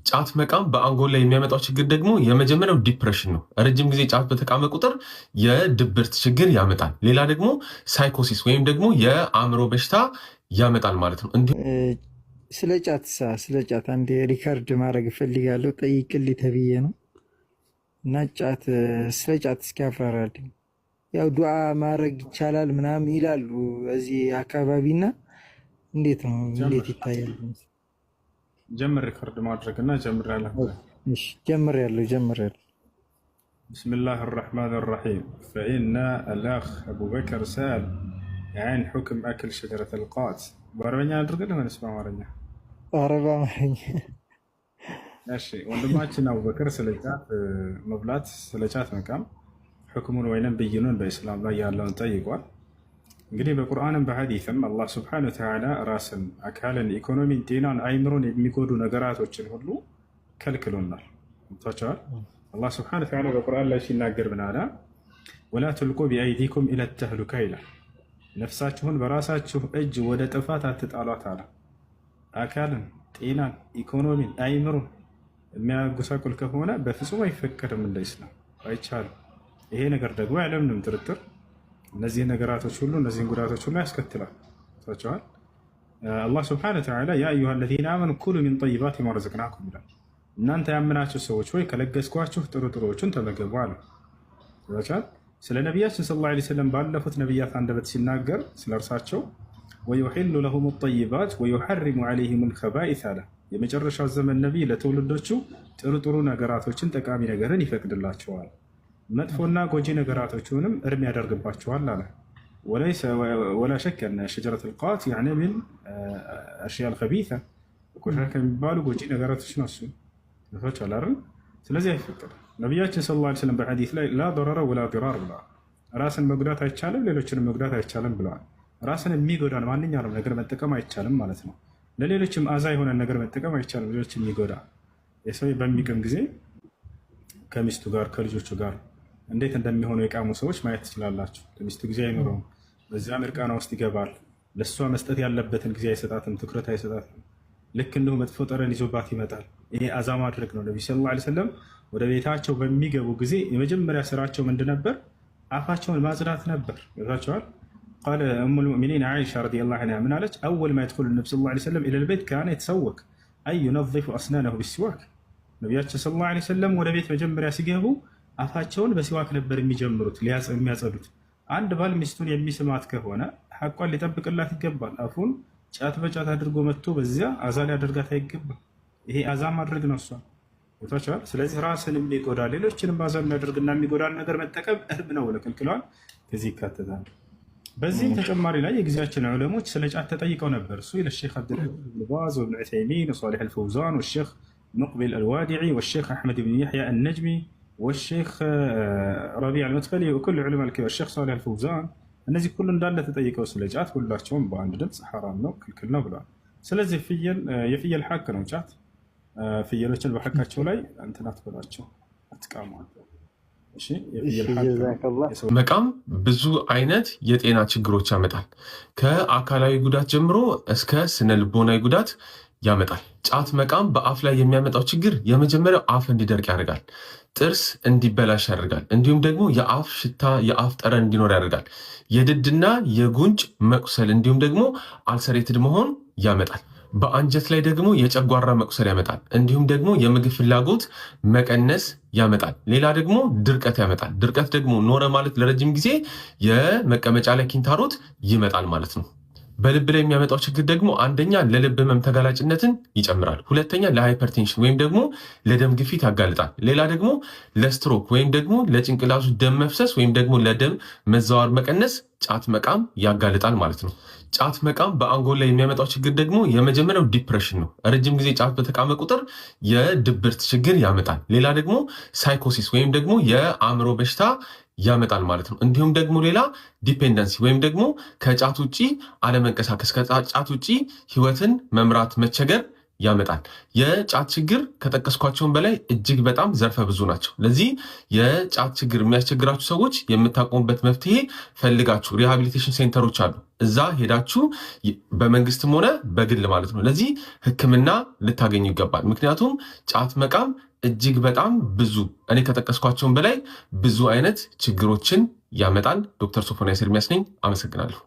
ጫት መቃም በአንጎል ላይ የሚያመጣው ችግር ደግሞ የመጀመሪያው ዲፕሬሽን ነው። ረጅም ጊዜ ጫት በተቃመ ቁጥር የድብርት ችግር ያመጣል። ሌላ ደግሞ ሳይኮሲስ ወይም ደግሞ የአእምሮ በሽታ ያመጣል ማለት ነው። ስለ ጫት አንድ ሪከርድ ማድረግ እፈልጋለሁ። ጠይቅልኝ ተብዬ ነው እና ስለ ጫት እስኪ አብራራልኝ። ያው ዱዓ ማድረግ ይቻላል ምናምን ይላሉ እዚህ አካባቢና እንዴት ነው? እንዴት ይታያል? جمر ريكورد مادركنا جمر له مش جمر يلا بسم الله الرحمن الرحيم. فإن الأخ أبو بكر سأل عن حكم أكل شجرة القات. باربنيا أدرك ولا نسمع باربنيا؟ باربنيا ماشي. وندماتنا أبو بكر سلجات مبلات سلجات مكان حكمون وين بيجنون بإسلام لا يعلون طيقوا. እንግዲህ በቁርአንም በሐዲስም አላህ ሱብሓነሁ ወተዓላ ራስን አካልን ኢኮኖሚን ጤናን አይምሮን የሚጎዱ ነገራቶችን ሁሉ ከልክሎናል። ታቻል አላህ ሱብሓነሁ ወተዓላ በቁርአን ላይ ሲናገር ምን አለ? ወላ ትልቁ ቢአይዲኩም ኢለ ተህሉካ ይላል። ነፍሳችሁን በራሳችሁ እጅ ወደ ጥፋት አትጣሏት አለ። አካልን ጤናን ኢኮኖሚን አይምሮን የሚያጎሳቁል ከሆነ በፍጹም አይፈቀድም። እንደ ኢስላም አይቻልም። ይሄ ነገር ደግሞ ያለምንም ጥርጥር እነዚህ ነገራቶች ሁሉ እነዚህን ጉዳቶች ሁሉ ያስከትላል። ታቻል አላህ ሱብሓነሁ ወተዓላ ያ አዩሃ አለዚነ አመኑ ኩሉ ሚን ጠይባቲ ማ ረዘቅናኩም ይላል። እናንተ ያመናችሁ ሰዎች ሆይ ከለገስኳችሁ ጥሩ ጥሩዎችን ተመገቡ አለ። ታቻል ስለ ነቢያችን ሰለላሁ ዐለይሂ ወሰለም ባለፉት ነቢያት አንደበት ሲናገር ስለ እርሳቸው ወዩሒሉ ለሁም ጠይባት ወዩሐሪሙ ዐለይሂሙል ኸባኢስ አለ። የመጨረሻው ዘመን ነቢይ ለትውልዶቹ ጥሩ ጥሩ ነገራቶችን ጠቃሚ ነገርን ይፈቅድላቸዋል፣ መጥፎና ጎጂ ነገራቶችንም እርም ያደርግባቸዋል አለ። ወላ ሸክ አነ ሸጀረቱል ቃት ያኒ ሚን አሽያል ኸቢሳ ቆሻሻ ከሚባሉ ጎጂ ነገራቶች ነው። እሱ ተፈቻለ አይደል? ስለዚህ አይፈቀድም። ነቢያችን ሰለላሁ ዐለይሂ ወሰለም በሐዲስ ላይ ላ ضرر ولا ضرار ብለዋል። ራስን መጉዳት አይቻልም፣ ሌሎችንም መጉዳት አይቻልም ብለዋል። ራስን የሚጎዳን ማንኛውንም ነገር መጠቀም አይቻልም ማለት ነው። ለሌሎችም አዛ የሆነ ነገር መጠቀም አይቻልም፣ ሌሎችም የሚጎዳ የሰው በሚቅም ጊዜ ከሚስቱ ጋር ከልጆቹ ጋር እንዴት እንደሚሆኑ የቃሙ ሰዎች ማየት ትችላላችሁ። ለሚስቱ ጊዜ አይኖረውም፣ በዚያም እርቃና ውስጥ ይገባል። ለእሷ መስጠት ያለበትን ጊዜ አይሰጣትም፣ ትኩረት አይሰጣትም። ልክ እንዲሁ መጥፎ ጠረን ይዞባት ይመጣል። ይሄ አዛ ማድረግ ነው። ነቢ ሰለላሁ ዐለይሂ ወሰለም ወደ ቤታቸው በሚገቡ ጊዜ የመጀመሪያ ስራቸው ምንድን ነበር? አፋቸውን ማጽዳት ነበር። ይዛቸዋል። ቃለ ኡሙል ሙእሚኒን ዓኢሻ ረዲየላሁ ዐንሃ ምን አለች? አወል ማ የድኹሉ ነቢ ሰለላሁ ዐለይሂ ወሰለም ኢለል ቤት ካነ የተሰወክ አይ ዩነዚፉ አስናነሁ ቢሲዋክ። ነቢያችን ሰለላሁ ዐለይሂ ወሰለም ወደ ቤት መጀመሪያ ሲገቡ አፋቸውን በሲዋክ ነበር የሚጀምሩት የሚያጸዱት። አንድ ባል ሚስቱን የሚስማት ከሆነ ሐቋን ሊጠብቅላት ይገባል። አፉን ጫት በጫት አድርጎ መጥቶ በዚያ አዛ ሊያደርጋት አይገባም። ይሄ አዛ ማድረግ ነው። እሷ ቦታቸዋል። ስለዚህ ራስን የሚጎዳ ሌሎችንም አዛ የሚያደርግና የሚጎዳን ነገር መጠቀም እርም ነው ብለው ከልክለዋል። ከዚህ ይካተታል። በዚህም ተጨማሪ ላይ የጊዜያችን ዑለሞች ስለ ጫት ተጠይቀው ነበር። እሱ ለሼክ አብዱልላህ ብን ባዝ ወብን ዑሰይሚን ወሷሊህ አልፈውዛን ወሼክ ሙቅቢል አልዋዲዒ ወሼክ አሕመድ ብን የሕያ አልነጅሚ والشيخ ربيع المدخلي وكل علماء الكبار الشيخ صالح الفوزان እነዚህ ሁሉ እንዳለ ተጠይቀው ስለ ጫት ሁላቸውም በአንድ ድምፅ ሐራም ነው ክልክል ነው ብለዋል። ስለዚህ የፍየል ሐቅ ነው ጫት። ፍየሎችን በሐቃቸው ላይ እንትን አትበሏቸው፣ አትቃሟቸው። እሺ የፍየል ሐቅ መቃም ብዙ አይነት የጤና ችግሮች ያመጣል። ከአካላዊ ጉዳት ጀምሮ እስከ ስነ ልቦናዊ ጉዳት ያመጣል። ጫት መቃም በአፍ ላይ የሚያመጣው ችግር የመጀመሪያው አፍ እንዲደርቅ ያደርጋል፣ ጥርስ እንዲበላሽ ያደርጋል፣ እንዲሁም ደግሞ የአፍ ሽታ የአፍ ጠረን እንዲኖር ያደርጋል። የድድና የጉንጭ መቁሰል እንዲሁም ደግሞ አልሰሬትድ መሆን ያመጣል። በአንጀት ላይ ደግሞ የጨጓራ መቁሰል ያመጣል። እንዲሁም ደግሞ የምግብ ፍላጎት መቀነስ ያመጣል። ሌላ ደግሞ ድርቀት ያመጣል። ድርቀት ደግሞ ኖረ ማለት ለረጅም ጊዜ የመቀመጫ ላይ ኪንታሮት ይመጣል ማለት ነው። በልብ ላይ የሚያመጣው ችግር ደግሞ አንደኛ ለልብ ህመም ተጋላጭነትን ይጨምራል። ሁለተኛ ለሃይፐርቴንሽን ወይም ደግሞ ለደም ግፊት ያጋልጣል። ሌላ ደግሞ ለስትሮክ ወይም ደግሞ ለጭንቅላቱ ደም መፍሰስ ወይም ደግሞ ለደም መዛወር መቀነስ ጫት መቃም ያጋልጣል ማለት ነው። ጫት መቃም በአንጎል ላይ የሚያመጣው ችግር ደግሞ የመጀመሪያው ዲፕሬሽን ነው። ረጅም ጊዜ ጫት በተቃመ ቁጥር የድብርት ችግር ያመጣል። ሌላ ደግሞ ሳይኮሲስ ወይም ደግሞ የአእምሮ በሽታ ያመጣል ማለት ነው። እንዲሁም ደግሞ ሌላ ዲፔንደንሲ ወይም ደግሞ ከጫት ውጪ አለመንቀሳቀስ፣ ከጫት ውጪ ህይወትን መምራት መቸገር ያመጣል። የጫት ችግር ከጠቀስኳቸውን በላይ እጅግ በጣም ዘርፈ ብዙ ናቸው። ለዚህ የጫት ችግር የሚያስቸግራችሁ ሰዎች የምታቆሙበት መፍትሄ ፈልጋችሁ ሪሃቢሊቴሽን ሴንተሮች አሉ። እዛ ሄዳችሁ በመንግስትም ሆነ በግል ማለት ነው ለዚህ ሕክምና ልታገኙ ይገባል። ምክንያቱም ጫት መቃም እጅግ በጣም ብዙ እኔ ከጠቀስኳቸውን በላይ ብዙ አይነት ችግሮችን ያመጣል። ዶክተር ሶፎንያስ ኤርሚያስ ነኝ። አመሰግናለሁ።